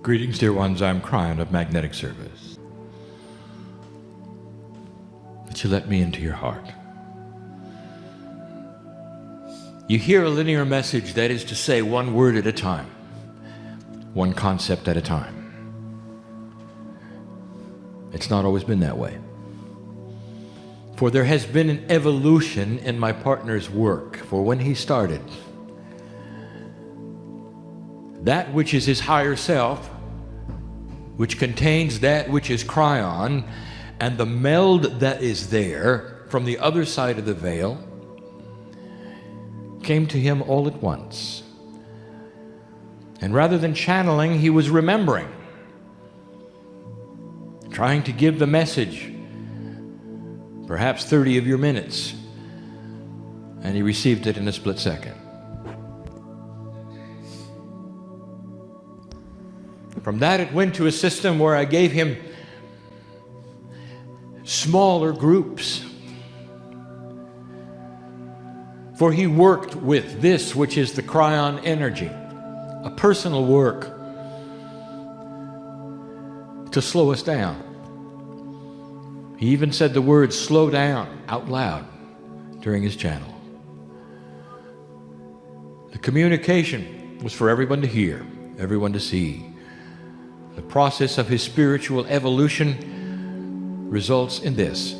Greetings, dear ones. I'm Cryon of Magnetic Service. That you let me into your heart. You hear a linear message, that is to say, one word at a time, one concept at a time. It's not always been that way. For there has been an evolution in my partner's work. For when he started, that which is his higher self, which contains that which is Cryon, and the meld that is there from the other side of the veil, came to him all at once. And rather than channeling, he was remembering, trying to give the message, perhaps 30 of your minutes, and he received it in a split second. From that it went to a system where I gave him smaller groups. For he worked with this, which is the Cryon energy, a personal work to slow us down. He even said the word slow down out loud during his channel. The communication was for everyone to hear, everyone to see. The process of his spiritual evolution results in this.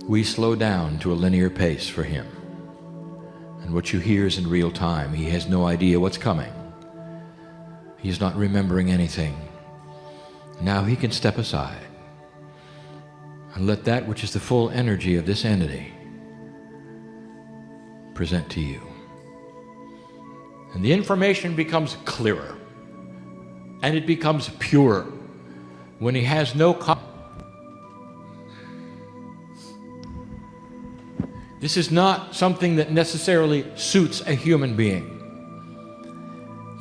We slow down to a linear pace for him. And what you hear is in real time. He has no idea what's coming. He's not remembering anything. Now he can step aside and let that which is the full energy of this entity present to you. And the information becomes clearer. And it becomes pure when he has no This is not something that necessarily suits a human being.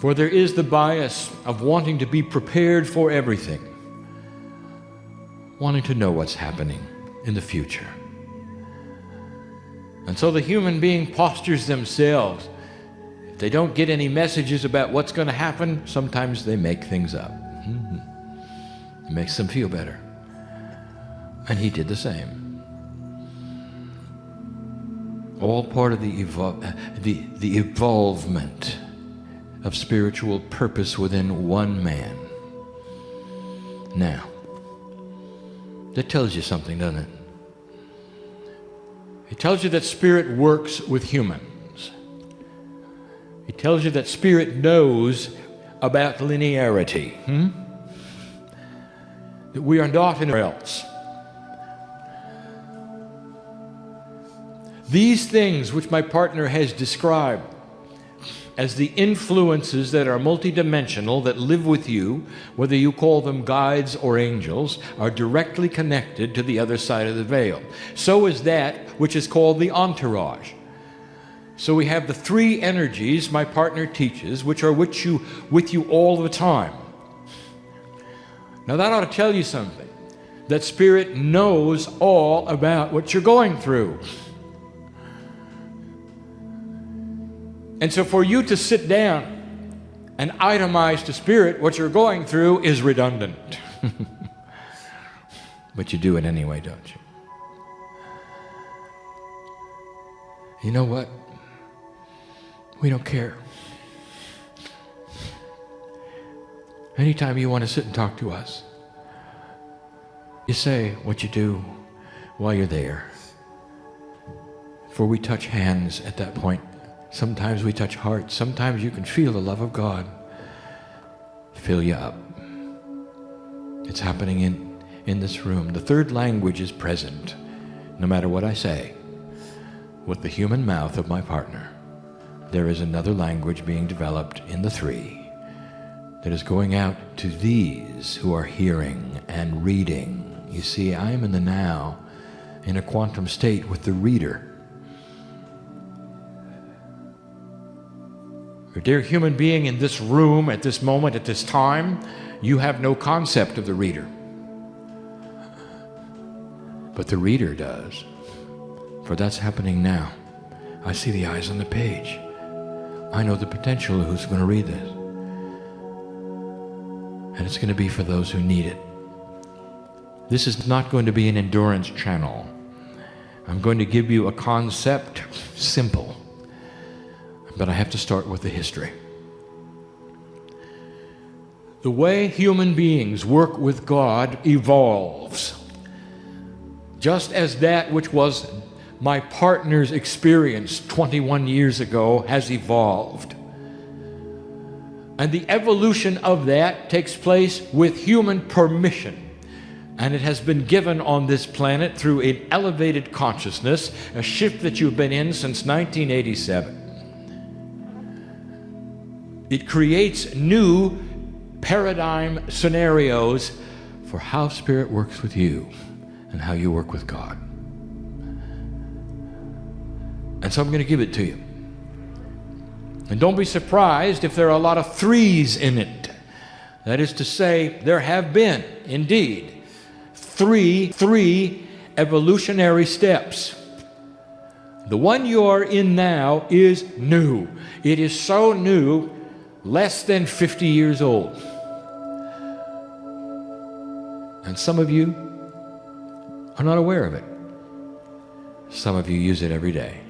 For there is the bias of wanting to be prepared for everything, wanting to know what's happening in the future. And so the human being postures themselves. If they don't get any messages about what's going to happen, sometimes they make things up. It makes them feel better. And he did the same. All part of the evolvement of spiritual purpose within one man. Now, that tells you something, doesn't it? It tells you that spirit works with humans. It tells you that spirit knows about linearity. That we are not anywhere else. These things which my partner has described as the influences that are multidimensional, that live with you, whether you call them guides or angels, are directly connected to the other side of the veil. So is that which is called the entourage. So we have the three energies my partner teaches, which are with you all the time. Now that ought to tell you something, that spirit knows all about what you're going through. And so for you to sit down and itemize to spirit what you're going through is redundant. But you do it anyway, don't you? You know what? We don't care. Anytime you want to sit and talk to us, you say what you do while you're there. For we touch hands at that point. Sometimes we touch hearts. Sometimes you can feel the love of God fill you up. It's happening in this room. The third language is present, no matter what I say. With the human mouth of my partner, there is another language being developed in the three that is going out to these who are hearing and reading. You see, I am in the now, in a quantum state with the reader. Your dear human being in this room, at this moment, at this time, you have no concept of the reader. But the reader does. For that's happening now. I see the eyes on the page. I know the potential of who's going to read this. and it's going to be for those who need it. This is not going to be an endurance channel. I'm going to give you a concept, simple, but I have to start with the history. The way human beings work with God evolves. Just as that which was my partner's experience 21 years ago has evolved. And the evolution of that takes place with human permission. And it has been given on this planet through an elevated consciousness, a shift that you've been in since 1987. It creates new paradigm scenarios for how Spirit works with you and how you work with God. And so I'm going to give it to you. And don't be surprised if there are a lot of threes in it. That is to say, there have been, indeed, three evolutionary steps. The one you are in now is new. It is so new, less than 50 years old. And some of you are not aware of it. Some of you use it every day.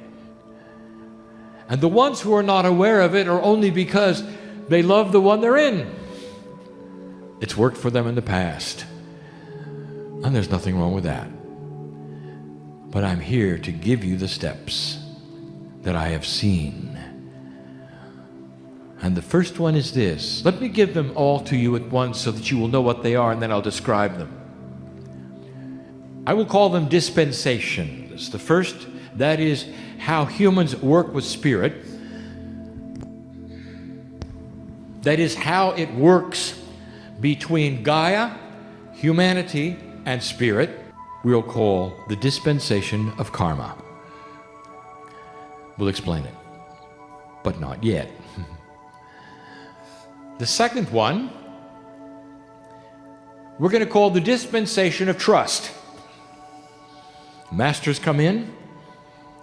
And the ones who are not aware of it are only because they love the one they're in. It's worked for them in the past. And there's nothing wrong with that. But I'm here to give you the steps that I have seen. And the first one is this. Let me give them all to you at once so that you will know what they are, and then I'll describe them. I will call them dispensations. The first, that is how humans work with Spirit. That is how it works between Gaia, humanity, and Spirit. We'll call the dispensation of karma. We'll explain it, but not yet. The second one, we're going to call the dispensation of trust. Masters come in,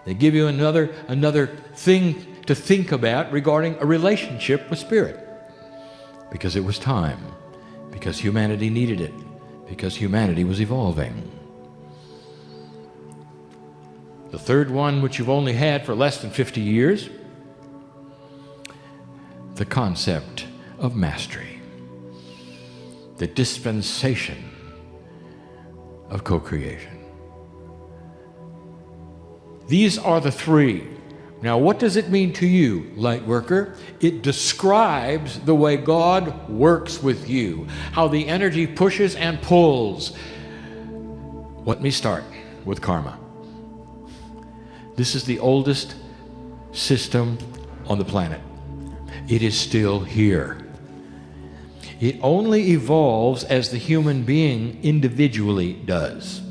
they give you another thing to think about regarding a relationship with Spirit. Because it was time. Because humanity needed it. Because humanity was evolving. The third one, which you've only had for less than 50 years, the concept of mastery. The dispensation of co-creation. These are the three. Now, what does it mean to you, light worker? It describes the way God works with you, how the energy pushes and pulls. Let me start with karma. This is the oldest system on the planet. It is still here. It only evolves as the human being individually does.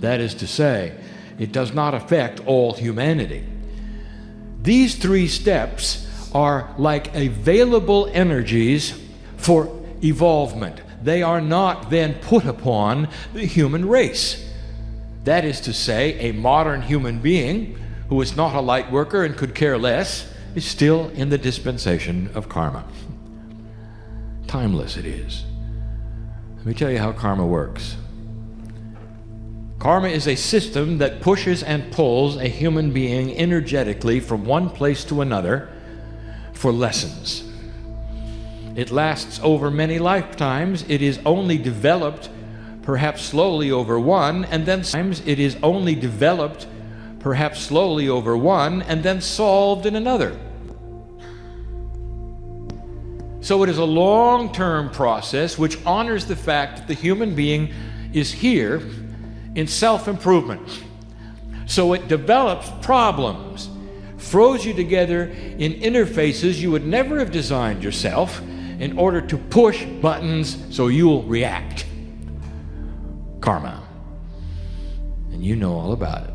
That is to say, it does not affect all humanity. These three steps are like available energies for evolvement. They are not then put upon the human race. That is to say, a modern human being who is not a light worker and could care less is still in the dispensation of karma. Timeless it is. Let me tell you how karma works. Karma is a system that pushes and pulls a human being energetically from one place to another for lessons. It lasts over many lifetimes. It is only developed perhaps slowly over one, and then sometimes it is only developed perhaps slowly over one, and then solved in another. So it is a long-term process which honors the fact that the human being is here in self-improvement. So it develops problems, throws you together in interfaces you would never have designed yourself in order to push buttons so you'll react. Karma. And you know all about it.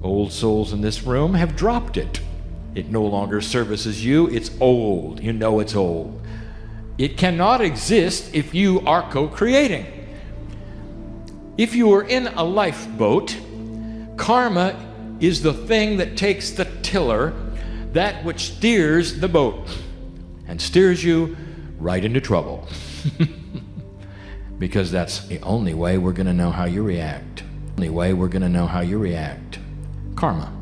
Old souls in this room have dropped it. It no longer services you. It's old. You know it's old. It cannot exist if you are co-creating. If you are in a lifeboat, karma is the thing that takes the tiller, that which steers the boat, and steers you right into trouble. Because that's the only way we're going to know how you react. Only way we're going to know how you react. Karma.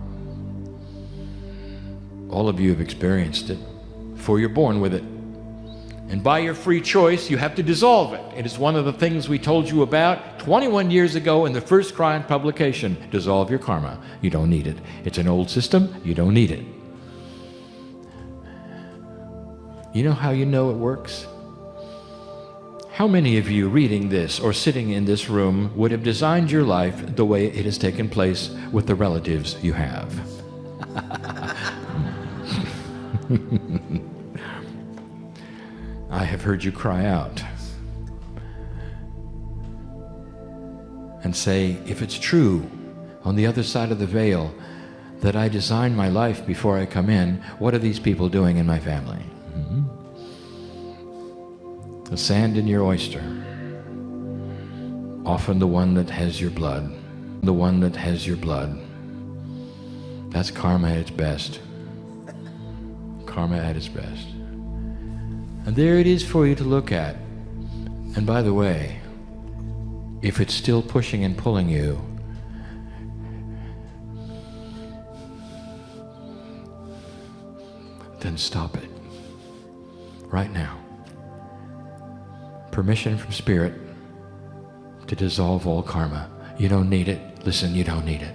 All of you have experienced it, for you're born with it. And by your free choice, you have to dissolve it. It is one of the things we told you about 21 years ago in the first Kryon publication. Dissolve your karma. You don't need it. It's an old system. You don't need it. You know how you know it works? How many of you reading this or sitting in this room would have designed your life the way it has taken place with the relatives you have? I have heard you cry out and say, if it's true on the other side of the veil that I designed my life before I come in, what are these people doing in my family? The sand in your oyster, often the one that has your blood, the one that has your blood. That's karma at its best. Karma at its best. And there it is for you to look at. And by the way, if it's still pushing and pulling you, then stop it. Right now. Permission from Spirit to dissolve all karma. You don't need it. Listen, you don't need it.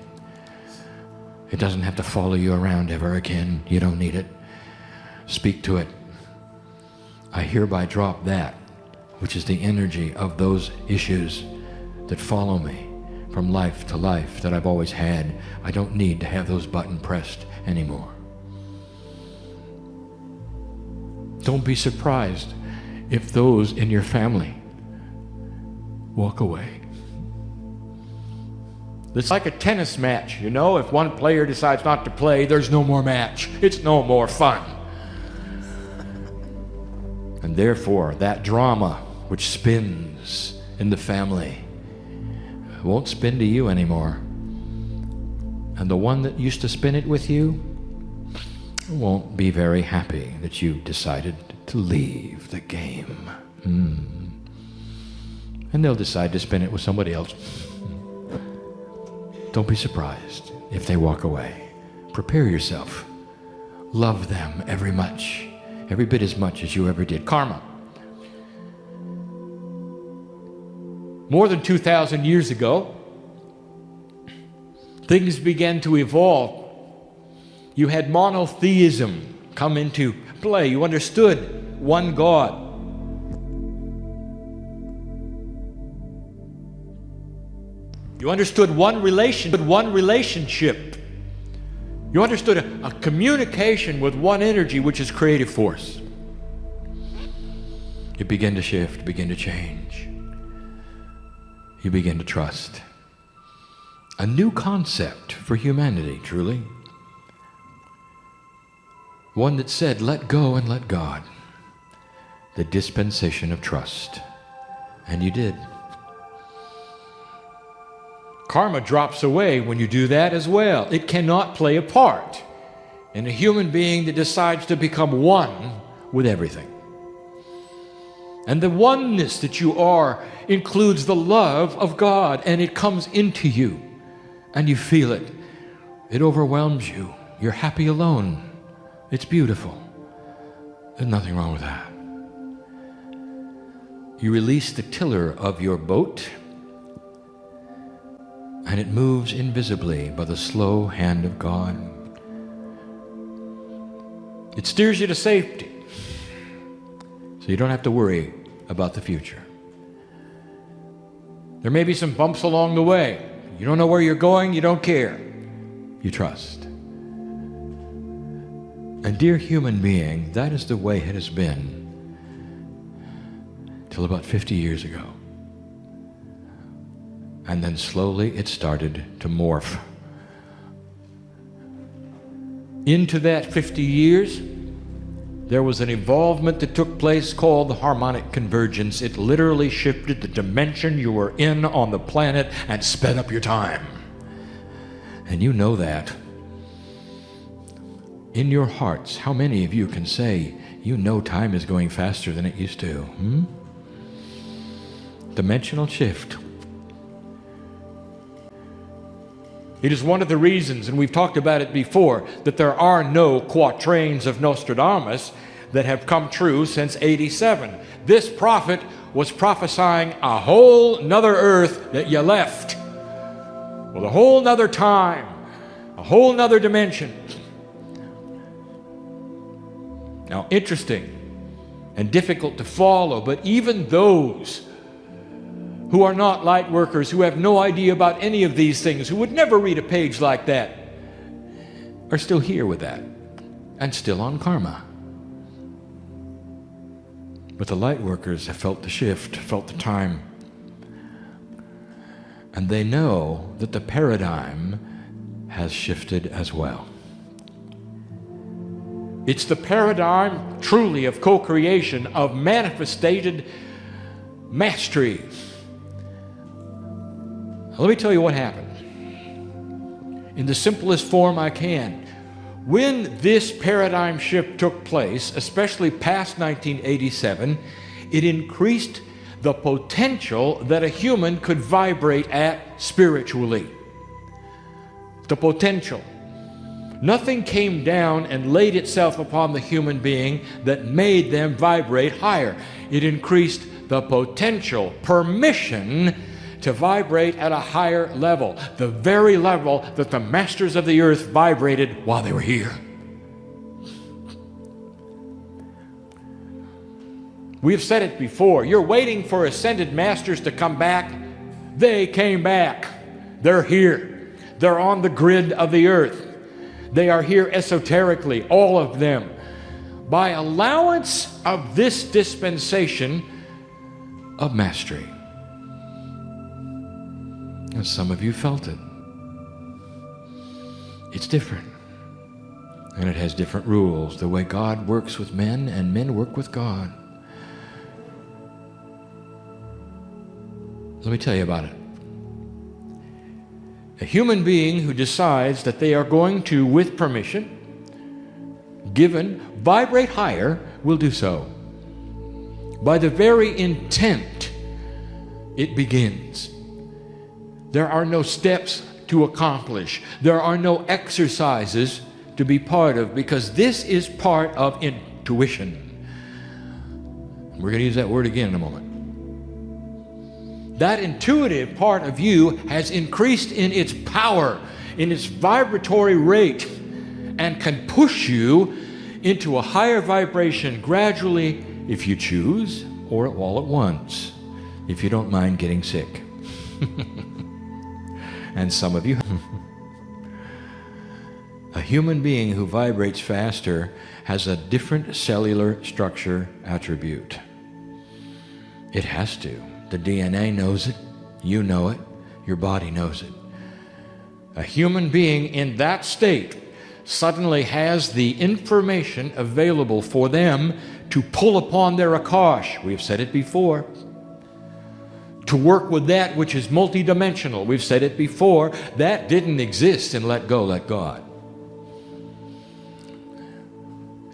It doesn't have to follow you around ever again. You don't need it. Speak to it. I hereby drop that, which is the energy of those issues that follow me from life to life that I've always had. I don't need to have those buttons pressed anymore. Don't be surprised if those in your family walk away. It's like a tennis match, you know? If one player decides not to play, there's no more match. It's no more fun. And therefore, that drama which spins in the family won't spin to you anymore. And the one that used to spin it with you won't be very happy that you decided to leave the game. And they'll decide to spin it with somebody else. Don't be surprised if they walk away. Prepare yourself. Love them every bit as much as you ever did. Karma. More than 2,000 years ago, things began to evolve. You had monotheism come into play. You understood one God. You understood one relationship. You understood a communication with one energy, which is creative force. You begin to shift, begin to change. You begin to trust. A new concept for humanity, truly. One that said, let go and let God. The dispensation of trust. And you did. Karma drops away when you do that as well. It cannot play a part in a human being that decides to become one with everything. And the oneness that you are includes the love of God, and it comes into you, and you feel it. It overwhelms you. You're happy alone. It's beautiful. There's nothing wrong with that. You release the tiller of your boat, and it moves invisibly by the slow hand of God. It steers you to safety, so you don't have to worry about the future. There may be some bumps along the way. You don't know where you're going, you don't care. You trust. And dear human being, that is the way it has been till about 50 years ago. And then slowly it started to morph. Into that 50 years, there was an evolvement that took place called the harmonic convergence. It literally shifted the dimension you were in on the planet and sped up your time. And you know that. In your hearts, how many of you can say, you know time is going faster than it used to? Dimensional shift. It is one of the reasons, and we've talked about it before, that there are no quatrains of Nostradamus that have come true since 87. This prophet was prophesying a whole nother earth that you left, with a whole nother time, a whole nother dimension. Now, interesting and difficult to follow, but even those who are not light workers, who have no idea about any of these things, who would never read a page like that, are still here with that and still on karma. But the light workers have felt the shift, felt the time, and they know that the paradigm has shifted as well. It's the paradigm truly of co-creation, of manifested mastery. Let me tell you what happened in the simplest form I can. When this paradigm shift took place, especially past 1987, it increased the potential that a human could vibrate at spiritually. The potential. Nothing came down and laid itself upon the human being that made them vibrate higher. It increased the potential, permission to vibrate at a higher level, the very level that the masters of the earth vibrated while they were here. We've said it before. You're waiting for ascended masters to come back. They came back. They're here. They're on the grid of the earth. They are here esoterically, all of them. By allowance of this dispensation of mastery. And some of you felt it. It's different. And it has different rules. The way God works with men and men work with God. Let me tell you about it. A human being who decides that they are going to, with permission, given, vibrate higher, will do so. By the very intent, it begins. There are no steps to accomplish. There are no exercises to be part of, because this is part of intuition. We're going to use that word again in a moment. That intuitive part of you has increased in its power, in its vibratory rate, and can push you into a higher vibration gradually if you choose, or all at once, if you don't mind getting sick. And some of you. A human being who vibrates faster has a different cellular structure attribute. It has to. The DNA knows it, you know it, your body knows it. A human being in that state suddenly has the information available for them to pull upon their Akash. We've said it before. To work with that which is multidimensional. We've said it before. That didn't exist in Let Go, Let God.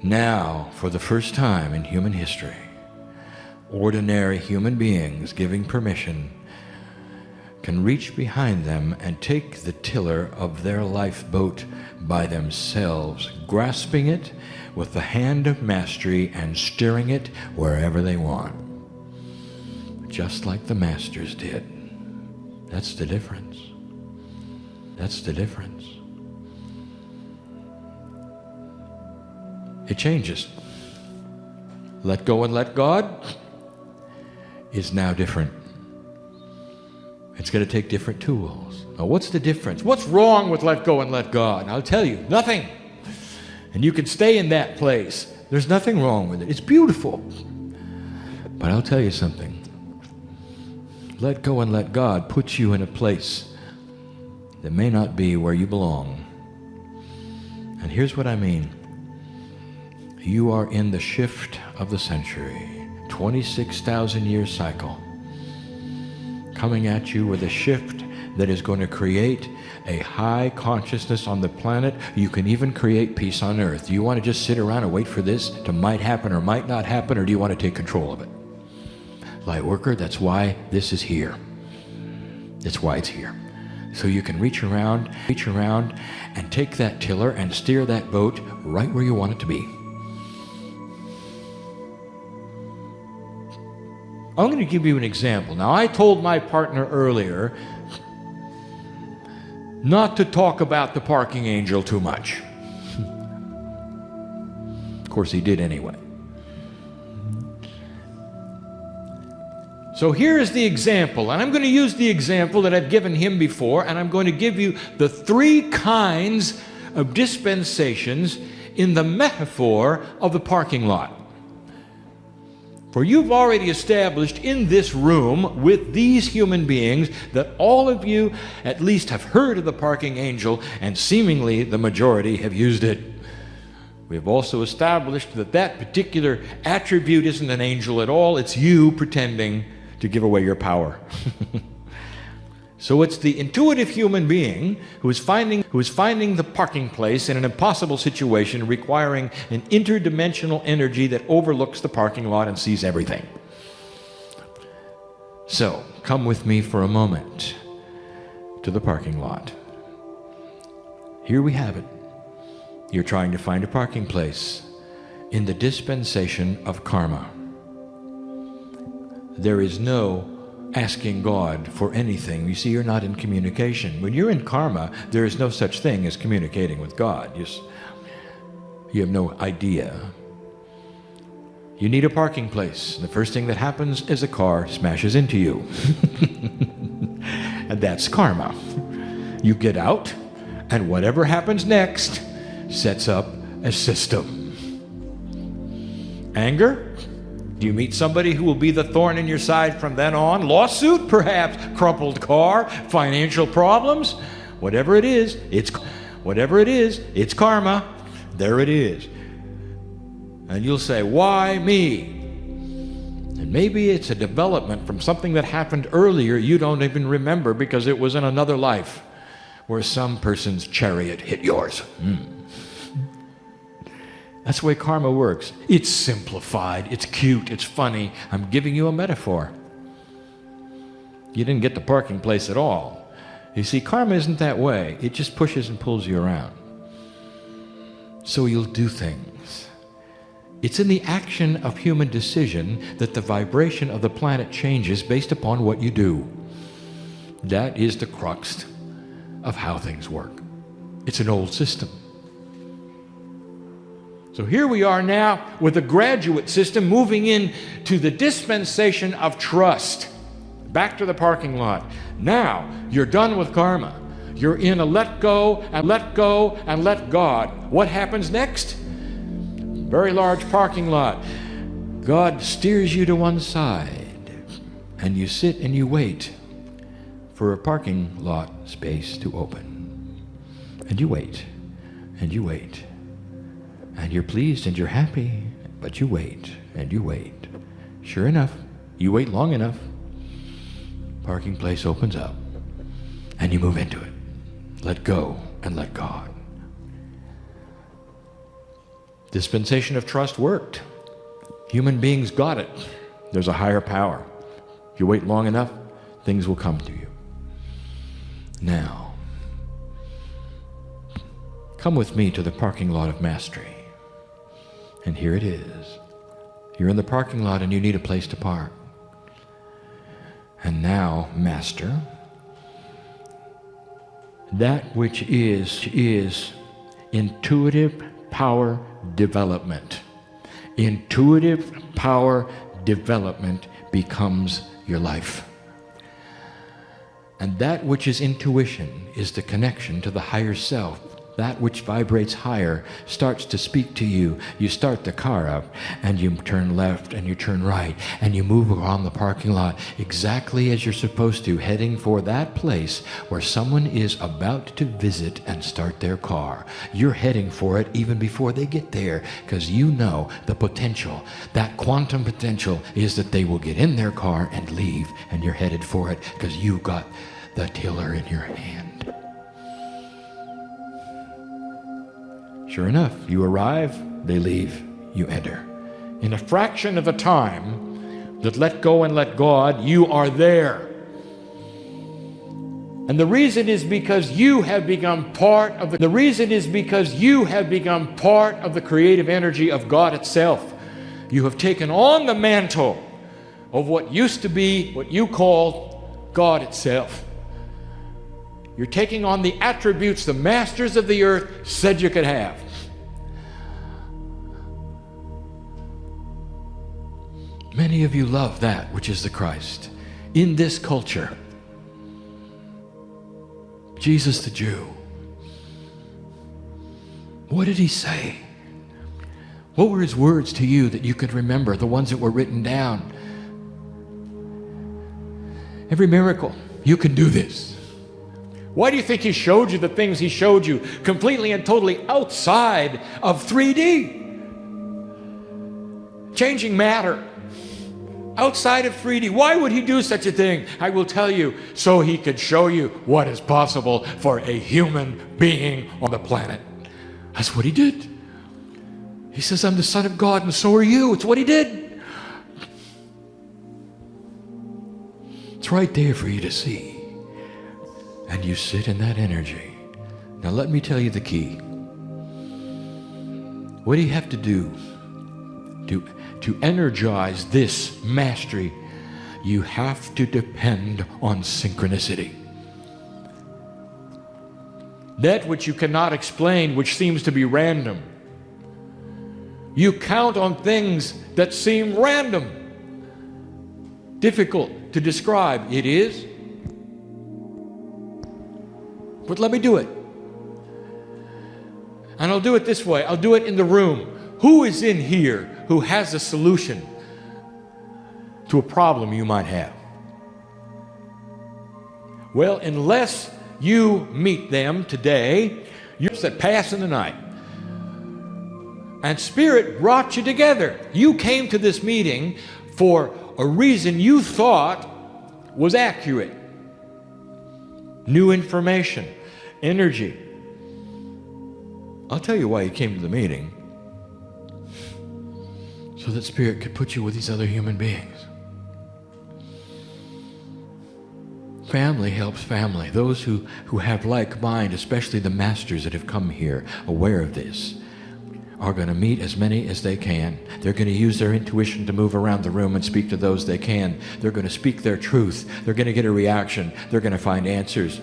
Now, for the first time in human history, ordinary human beings giving permission can reach behind them and take the tiller of their lifeboat by themselves, grasping it with the hand of mastery and steering it wherever they want. Just like the masters did. That's the difference. That's the difference. It changes. Let go and let God is now different. It's going to take different tools. Now, what's the difference? What's wrong with let go and let God? I'll tell you, nothing. And you can stay in that place. There's nothing wrong with it. It's beautiful. But I'll tell you something. Let go and let God puts you in a place that may not be where you belong. And here's what I mean. You are in the shift of the century. 26,000-year cycle coming at you with a shift that is going to create a high consciousness on the planet. You can even create peace on earth. Do you want to just sit around and wait for this to might happen or might not happen, or do you want to take control of it? Light worker, that's why this is here. That's why it's here. So you can reach around and take that tiller and steer that boat right where you want it to be. I'm going to give you an example. Now, I told my partner earlier not to talk about the parking angel too much. Of course, he did anyway. So here is the example, and I'm going to use the example that I've given him before, and I'm going to give you the 3 kinds of dispensations in the metaphor of the parking lot. For you've already established in this room with these human beings that all of you at least have heard of the parking angel, and seemingly the majority have used it. We have also established that that particular attribute isn't an angel at all, it's you pretending to give away your power. So it's the intuitive human being who is finding the parking place in an impossible situation requiring an interdimensional energy that overlooks the parking lot and sees everything. So, come with me for a moment to the parking lot. Here we have it. You're trying to find a parking place in the dispensation of karma. There is no asking God for anything. You see, you're not in communication. When you're in karma, there is no such thing as communicating with God. You have no idea. You need a parking place. The first thing that happens is a car smashes into you. And that's karma. You get out, and whatever happens next sets up a system. Anger? Do you meet somebody who will be the thorn in your side from then on? Lawsuit, perhaps. Crumpled car, financial problems. Whatever it is, it's karma. There it is. And you'll say, why me? And maybe it's a development from something that happened earlier you don't even remember because it was in another life where some person's chariot hit yours. That's the way karma works. It's simplified, it's cute, it's funny. I'm giving you a metaphor. You didn't get the parking place at all. You see, karma isn't that way. It just pushes and pulls you around. So you'll do things. It's in the action of human decision that the vibration of the planet changes based upon what you do. That is the crux of how things work. It's an old system. So here we are now with a graduate system moving into the dispensation of trust. Back to the parking lot. Now, you're done with karma. You're in a let go and let go and let God. What happens next? Very large parking lot. God steers you to one side, and you sit and you wait for a parking lot space to open. And you wait, and you wait. And you're pleased and you're happy, but you wait and you wait. Sure enough, you wait long enough, parking place opens up, and you move into it. Let go and let God. Dispensation of trust worked. Human beings got it. There's a higher power. If you wait long enough, things will come to you. Now, come with me to the parking lot of mastery. And here it is. You're in the parking lot and you need a place to park. And now, Master, that which is intuitive power development. Intuitive power development becomes your life. And that which is intuition is the connection to the higher self. That which vibrates higher starts to speak to you. You start the car up, and you turn left, and you turn right, and you move around the parking lot exactly as you're supposed to, heading for that place where someone is about to visit and start their car. You're heading for it even before they get there, because you know the potential. That quantum potential is that they will get in their car and leave, and you're headed for it because you got the tiller in your hand. Sure enough, you arrive, they leave, you enter. In a fraction of a time, that let go and let God, you are there. And the reason is because you have become part of the reason is because you have become part of the creative energy of God itself. You have taken on the mantle of what used to be what you call God itself. You're taking on the attributes the masters of the earth said you could have. Many of you love that which is the Christ. In this culture, Jesus the Jew, what did he say? What were his words to you that you could remember, the ones that were written down? Every miracle, you can do this. Why do you think he showed you the things he showed you completely and totally outside of 3D? Changing matter. Outside of 3D. Why would he do such a thing? I will tell you, so he could show you what is possible for a human being on the planet. That's what he did. He says, I'm the Son of God and so are you. It's what he did. It's right there for you to see. And you sit in that energy. Now let me tell you the key. What do you have to do to energize this mastery? You have to depend on synchronicity. That which you cannot explain, which seems to be random. You count on things that seem random, difficult to describe. It is. But let me do it. And I'll do it this way. I'll do it in the room. Who is in here who has a solution to a problem you might have? Well, unless you meet them today, you're just passing the night. And Spirit brought you together. You came to this meeting for a reason you thought was accurate. New information, energy. I'll tell you why you came to the meeting. So that Spirit could put you with these other human beings. Family helps family. Those who have like mind, especially the masters that have come here, aware of this, are going to meet as many as they can. They're going to use their intuition to move around the room and speak to those they can. They're going to speak their truth. They're going to get a reaction. They're going to find answers.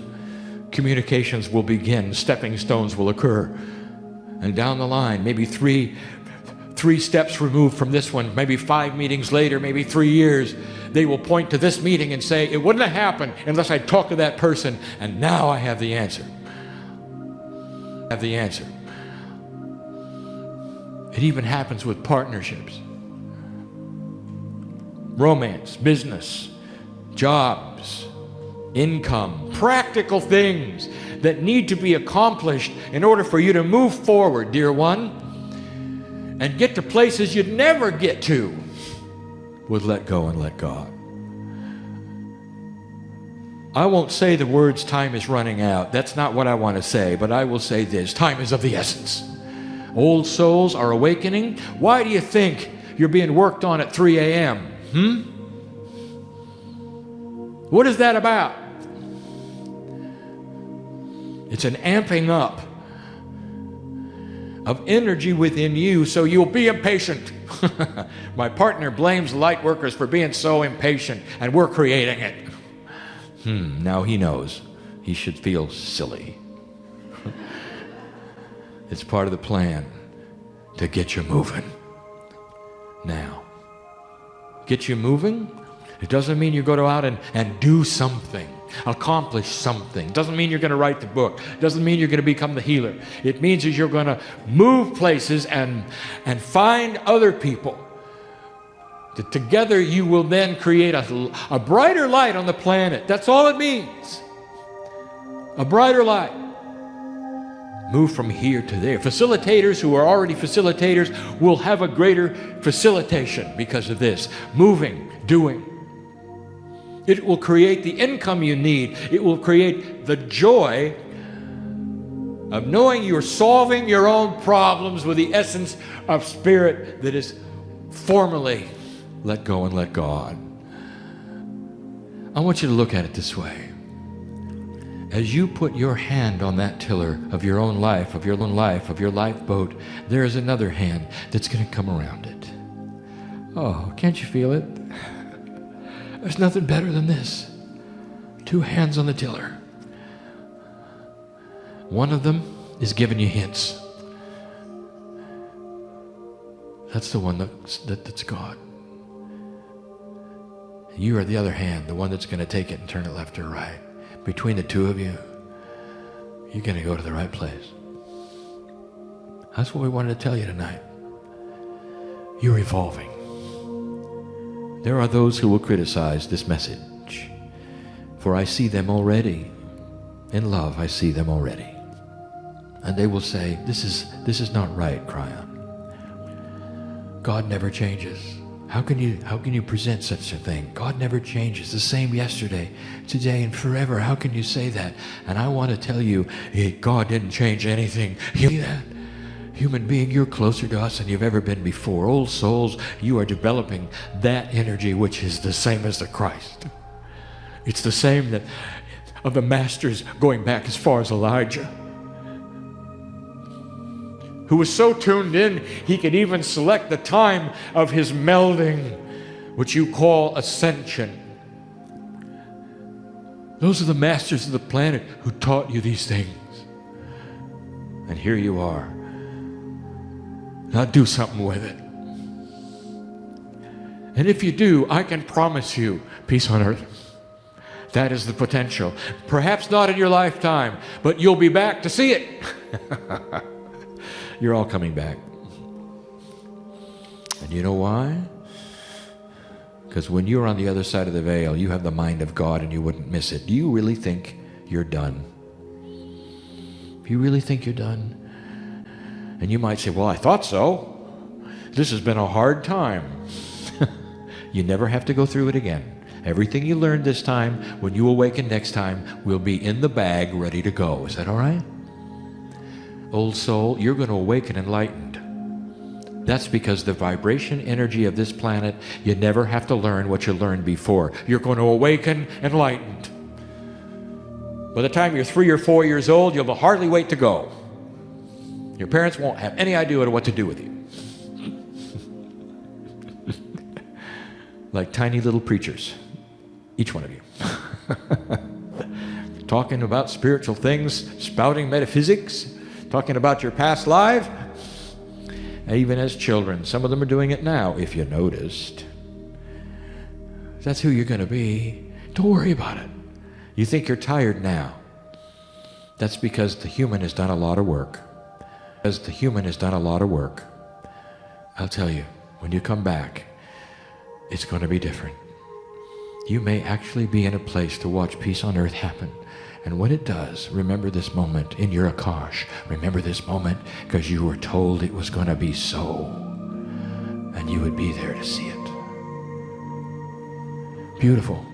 Communications will begin. Stepping stones will occur. And down the line, maybe three steps removed from this one, maybe 5 meetings later, maybe 3 years, they will point to this meeting and say, it wouldn't have happened unless I talked to that person, and now I have the answer. I have the answer. It even happens with partnerships. Romance, business, jobs, income, practical things that need to be accomplished in order for you to move forward, dear one, and get to places you'd never get to with let go and let God. I won't say the words time is running out. That's not what I want to say, but I will say this. Time is of the essence. Old souls are awakening. Why do you think you're being worked on at 3 a.m.? What is that about? It's an amping up of energy within you so you'll be impatient. My partner blames light workers for being so impatient, and we're creating it. Now he knows he should feel silly. It's part of the plan to get you moving. Now, get you moving? It doesn't mean you go out and do something, accomplish something. It doesn't mean you're going to write the book. It doesn't mean you're going to become the healer. It means you're going to move places and find other people. That together you will then create a brighter light on the planet. That's all it means. A brighter light. Move from here to there. Facilitators who are already facilitators will have a greater facilitation because of this. Moving, doing. It will create the income you need. It will create the joy of knowing you're solving your own problems with the essence of Spirit that is formally let go and let God. I want you to look at it this way. As you put your hand on that tiller of your own life, of your lifeboat, there is another hand that's going to come around it. Oh, can't you feel it? There's nothing better than this. Two hands on the tiller. One of them is giving you hints. That's the one that's God. You are the other hand, the one that's going to take it and turn it left or right. Between the two of you, you're going to go to the right place. That's what we wanted to tell you tonight. You're evolving. There are those who will criticize this message, for I see them already. In love, I see them already. And they will say, this is not right, Cryon. God never changes. How can you present such a thing? God never changes. The same yesterday, today, and forever. How can you say that? And I want to tell you, God didn't change anything. You see that? Human being, you're closer to us than you've ever been before. Old souls, you are developing that energy which is the same as the Christ. It's the same that of the masters going back as far as Elijah, who was so tuned in, he could even select the time of his melding, which you call ascension. Those are the masters of the planet who taught you these things. And here you are. Now do something with it. And if you do, I can promise you peace on earth. That is the potential. Perhaps not in your lifetime, but you'll be back to see it. You're all coming back. And you know why? Because when you're on the other side of the veil, you have the mind of God and you wouldn't miss it. Do you really think you're done? Do you really think you're done? And you might say, well, I thought so. This has been a hard time. You never have to go through it again. Everything you learned this time, when you awaken next time, will be in the bag ready to go. Is that all right? Old soul, you're going to awaken enlightened. That's because the vibration energy of this planet, you never have to learn what you learned before. You're going to awaken enlightened. By the time you're 3 or 4 years old, you'll hardly wait to go. Your parents won't have any idea what to do with you. Like tiny little preachers, each one of you. Talking about spiritual things, spouting metaphysics, talking about your past life. Even as children, some of them are doing it now, if you noticed. That's who you're going to be. Don't worry about it. You think you're tired now. That's because the human has done a lot of work. Because the human has done a lot of work. I'll tell you, when you come back, it's going to be different. You may actually be in a place to watch peace on earth happen. And when it does, remember this moment in your Akash. Remember this moment because you were told it was going to be so. And you would be there to see it. Beautiful.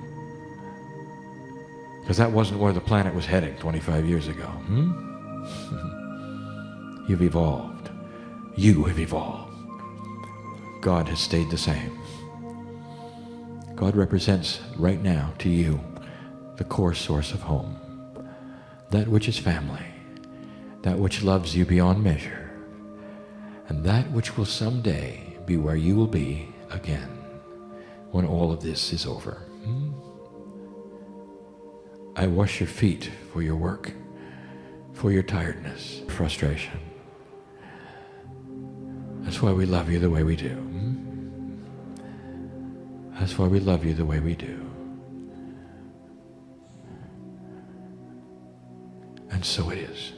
Because that wasn't where the planet was heading 25 years ago. You've evolved. You have evolved. God has stayed the same. God represents right now to you the core source of home. That which is family. That which loves you beyond measure. And that which will someday be where you will be again when all of this is over. I wash your feet for your work, for your tiredness, frustration. That's why we love you the way we do. That's why we love you the way we do. And so it is.